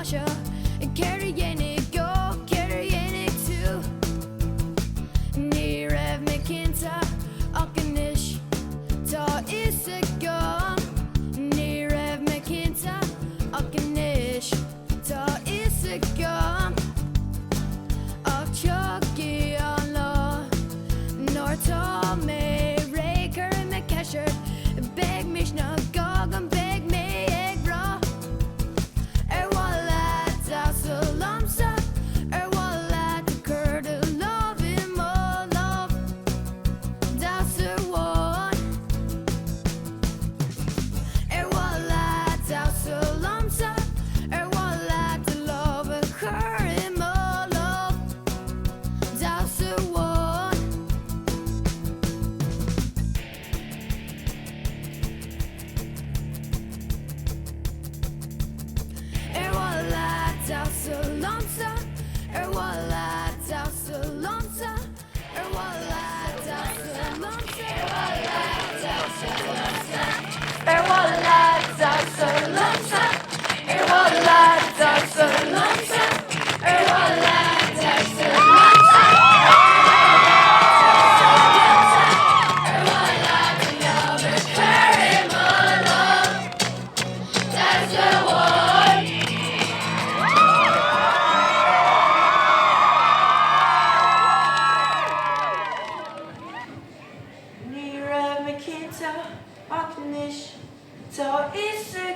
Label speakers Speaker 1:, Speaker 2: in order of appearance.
Speaker 1: Tasha, Carrying go, carrying too. Níraibh me cinnte Achanish, tá is a gum. Níraibh me cinnte Achanish, tá is a gum. Ach chucky an lá, nor tá me raker me kesher, beg mishna gogam beg me ag bra. Walla Damhsa Lamsa, walla the curd love him all love. Damhsa one. Walla Damhsa Lamsa, walla the love a cur him all love. Damhsa one. Walla Damhsa Lamsa, walla Damhsa Lamsa, walla Damhsa Lamsa, walla Damhsa Lamsa, walla Damhsa Lamsa, walla Damhsa Lamsa, walla the lover carry my love. Damhsa one.
Speaker 2: Níraibh me cinnte Achanish, tá is a